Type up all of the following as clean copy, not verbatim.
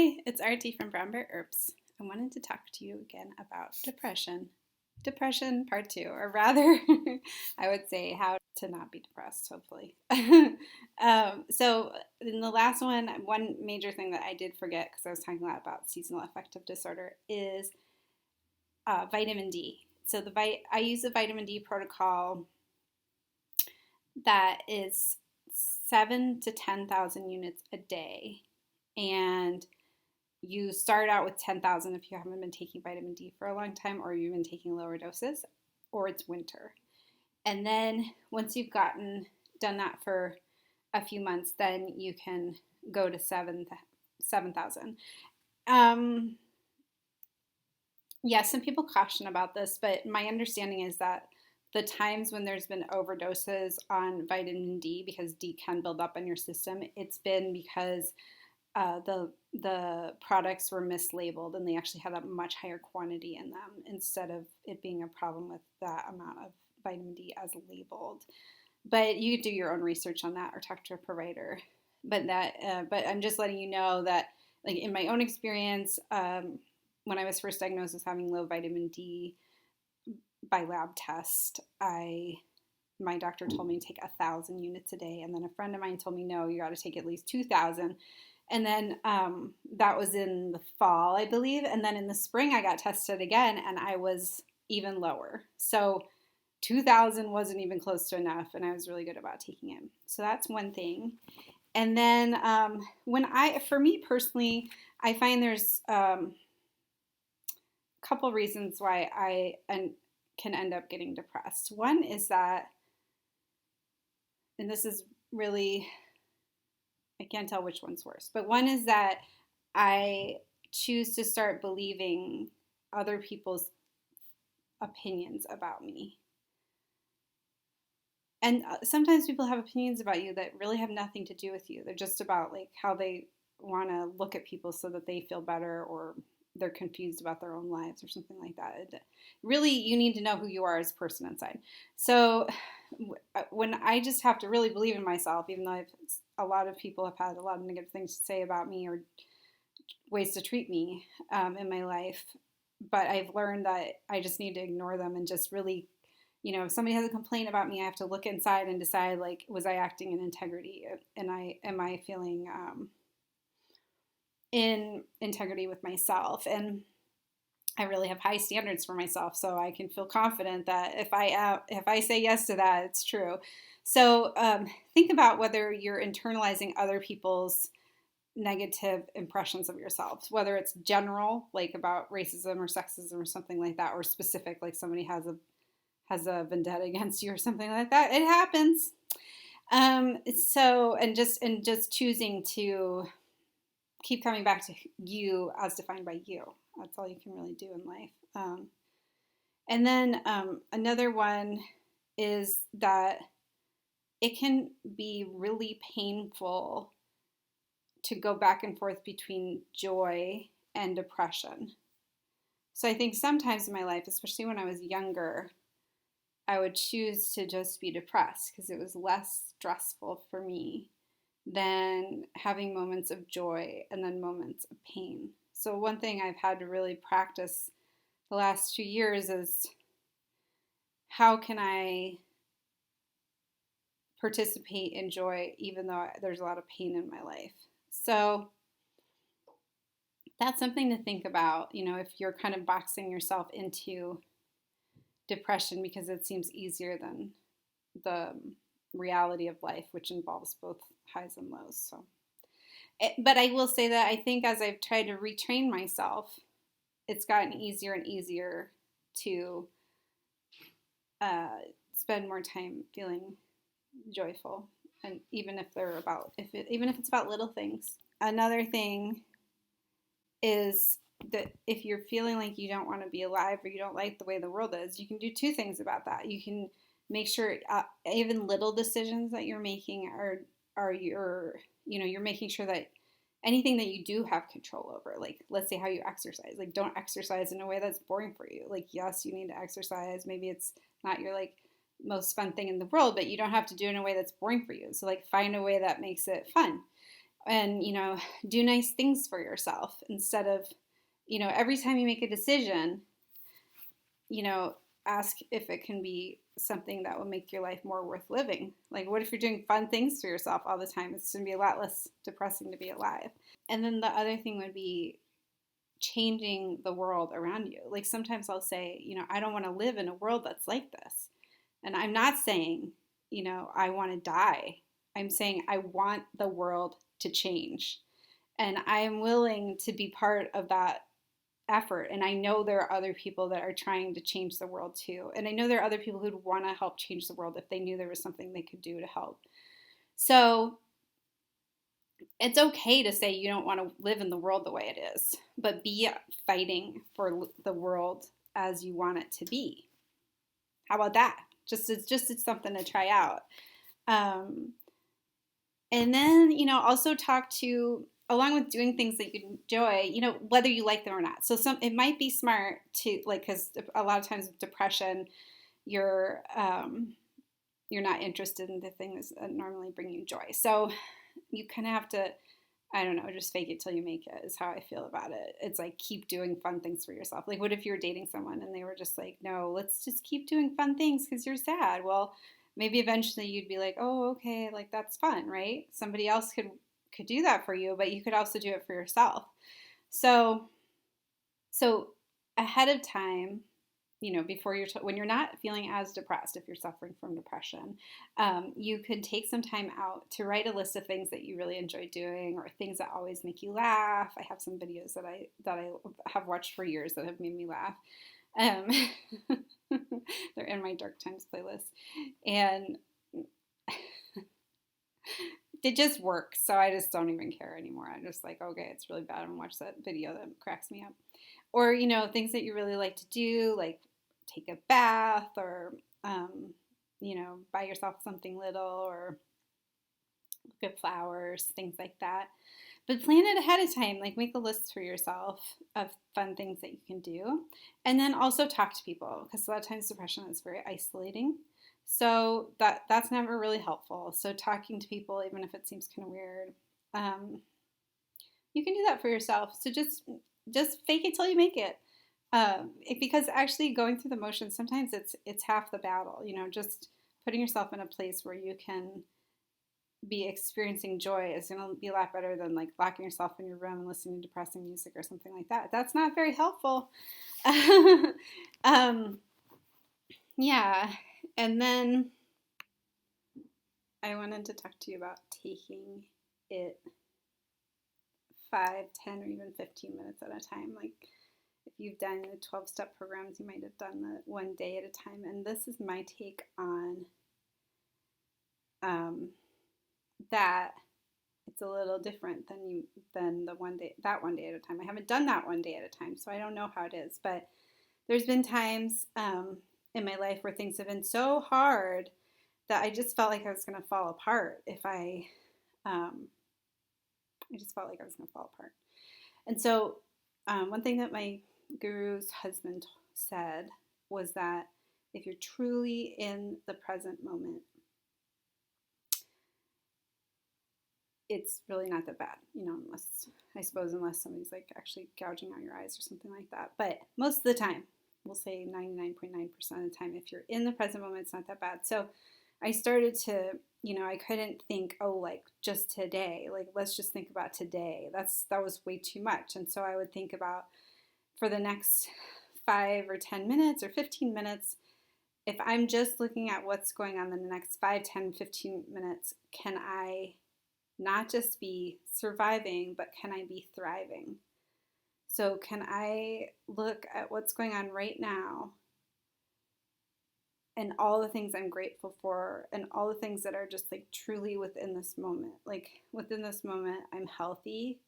Hi, it's Arati from Brown Bear Herbs. I wanted to talk to you again about depression. Depression part two, or rather, I would say how to not be depressed, hopefully. So, in the last one major thing that I did forget because I was talking a lot about seasonal affective disorder is vitamin D. So, I use a vitamin D protocol that is 7 to 10,000 units a day. And you start out with 10,000 if you haven't been taking vitamin D for a long time or you've been taking lower doses or it's winter. And then once you've done that for a few months, then you can go to 7,000. Yeah, some people caution about this, but my understanding is that the times when there's been overdoses on vitamin D, because D can build up in your system, it's been because the products were mislabeled and they actually had a much higher quantity in them instead of it being a problem with that amount of vitamin D as labeled. But you could do your own research on that or talk to a provider. But I'm just letting you know that, like in my own experience, when I was first diagnosed as having low vitamin D by lab test, my doctor told me to take 1,000 units a day, and then a friend of mine told me, no, you got to take at least 2,000. And then that was in the fall, I believe. And then in the spring, I got tested again, and I was even lower. So 2,000 wasn't even close to enough, and I was really good about taking it. So that's one thing. And then for me personally, I find there's a couple reasons why I can end up getting depressed. One is that, and this is really, I can't tell which one's worse, but one is that I choose to start believing other people's opinions about me. And sometimes people have opinions about you that really have nothing to do with you. They're just about like how they want to look at people so that they feel better, or they're confused about their own lives or something like that. Really, you need to know who you are as a person inside. So when I just have to really believe in myself, even though a lot of people have had a lot of negative things to say about me or ways to treat me in my life, but I've learned that I just need to ignore them and just really, if somebody has a complaint about me, I have to look inside and decide, like, was I acting in integrity? And am I feeling in integrity with myself? And I really have high standards for myself, so I can feel confident that if I say yes to that, it's true. So think about whether you're internalizing other people's negative impressions of yourself, whether it's general, like about racism or sexism or something like that, or specific, like somebody has a vendetta against you or something like that. It happens. Just choosing to keep coming back to you as defined by you. That's all you can really do in life. And then another one is that it can be really painful to go back and forth between joy and depression. So I think sometimes in my life, especially when I was younger, I would choose to just be depressed because it was less stressful for me than having moments of joy and then moments of pain. So one thing I've had to really practice the last 2 years is, how can I participate in joy even though there's a lot of pain in my life? So that's something to think about, if you're kind of boxing yourself into depression because it seems easier than the reality of life, which involves both highs and lows. So, but I will say that I think as I've tried to retrain myself, it's gotten easier and easier to spend more time feeling joyful, and even if it's about little things. Another thing is that if you're feeling like you don't want to be alive or you don't like the way the world is, you can do two things about that. You can make sure even little decisions that you're making are you're making sure that anything that you do have control over, like let's say how you exercise, like don't exercise in a way that's boring for you. Like, yes, you need to exercise. Maybe it's not your like most fun thing in the world, but you don't have to do it in a way that's boring for you. So like find a way that makes it fun. and, do nice things for yourself instead of, every time you make a decision, you know, ask if it can be something that will make your life more worth living. Like, what if you're doing fun things for yourself all the time? It's going to be a lot less depressing to be alive. And then the other thing would be changing the world around you. Like, sometimes I'll say, I don't want to live in a world that's like this. And I'm not saying, I want to die. I'm saying I want the world to change. And I am willing to be part of that effort. And I know there are other people that are trying to change the world too. And I know there are other people who'd want to help change the world if they knew there was something they could do to help. So it's okay to say you don't want to live in the world the way it is, but be fighting for the world as you want it to be. How about that? It's something to try out. And then, also talk to, along with doing things that you enjoy, whether you like them or not. So it might be smart to, like, because a lot of times with depression, you're not interested in the things that normally bring you joy. So you kind of have to, I don't know, just fake it till you make it is how I feel about it. It's like, keep doing fun things for yourself. Like, what if you were dating someone and they were just like, no, let's just keep doing fun things because you're sad? Well, maybe eventually you'd be like, oh, okay, like that's fun, right? Somebody else could do that for you, but you could also do it for yourself. So ahead of time, before when you're not feeling as depressed, if you're suffering from depression, you could take some time out to write a list of things that you really enjoy doing or things that always make you laugh. I have some videos that I have watched for years that have made me laugh. They're in my Dark Times playlist. And it just works, so I just don't even care anymore. I'm just like, okay, it's really bad, and watch that video that cracks me up. Or, things that you really like to do, like take a bath or, buy yourself something little or look at flowers, things like that. But plan it ahead of time, like make a list for yourself of fun things that you can do. And then also talk to people, because a lot of times depression is very isolating. So that's never really helpful. So talking to people, even if it seems kind of weird, you can do that for yourself. So just fake it till you make it. Because actually going through the motions, sometimes it's half the battle. Just putting yourself in a place where you can be experiencing joy is going to be a lot better than like locking yourself in your room and listening to depressing music or something like that. That's not very helpful. Yeah. And then I wanted to talk to you about taking it 5, 10, or even 15 minutes at a time. Like, if you've done the 12-step programs, you might have done the one day at a time. And this is my take on that. It's a little different than the one day at a time. I haven't done that one day at a time, so I don't know how it is. But there's been times in my life where things have been so hard that I just felt like I was going to fall apart if I just felt like I was going to fall apart. And so one thing that my guru's husband said was that if you're truly in the present moment, it's really not that bad, unless somebody's like actually gouging out your eyes or something like that. But most of the time, we'll say 99.9% of the time, if you're in the present moment, it's not that bad. So I started to, I couldn't think, like just today, like let's just think about today. That was way too much. And so I would think about, for the next 5 or 10 minutes or 15 minutes, if I'm just looking at what's going on in the next 5, 10, 15 minutes, can I not just be surviving, but can I be thriving? So can I look at what's going on right now and all the things I'm grateful for and all the things that are just like truly within this moment. Like within this moment, I'm healthy,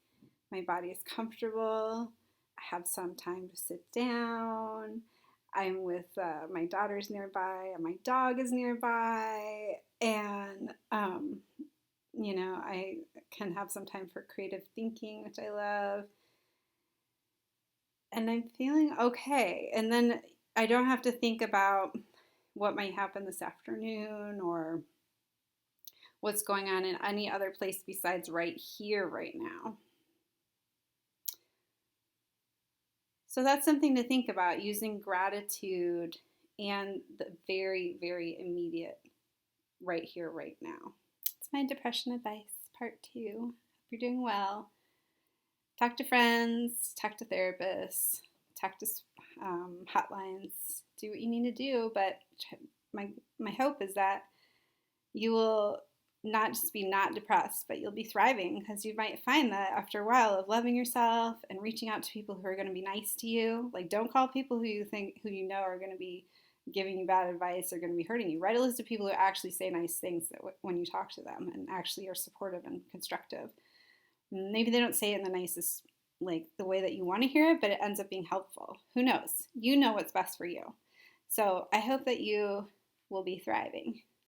my body is comfortable, I have some time to sit down, I'm with my daughter's nearby, and my dog is nearby, and I can have some time for creative thinking, which I love. And I'm feeling okay. And then I don't have to think about what might happen this afternoon or what's going on in any other place besides right here, right now. So that's something to think about, using gratitude and the very, very immediate right here, right now. It's my depression advice, part 2. Hope you're doing well. Talk to friends, talk to therapists, talk to hotlines, do what you need to do. But my hope is that you will not just be not depressed, but you'll be thriving, because you might find that after a while of loving yourself and reaching out to people who are going to be nice to you. Like, don't call people who you know are going to be giving you bad advice or going to be hurting you. Write a list of people who actually say nice things when you talk to them and actually are supportive and constructive. Maybe they don't say it in the nicest, like the way that you want to hear it, but it ends up being helpful. Who knows? You know what's best for you. So I hope that you will be thriving.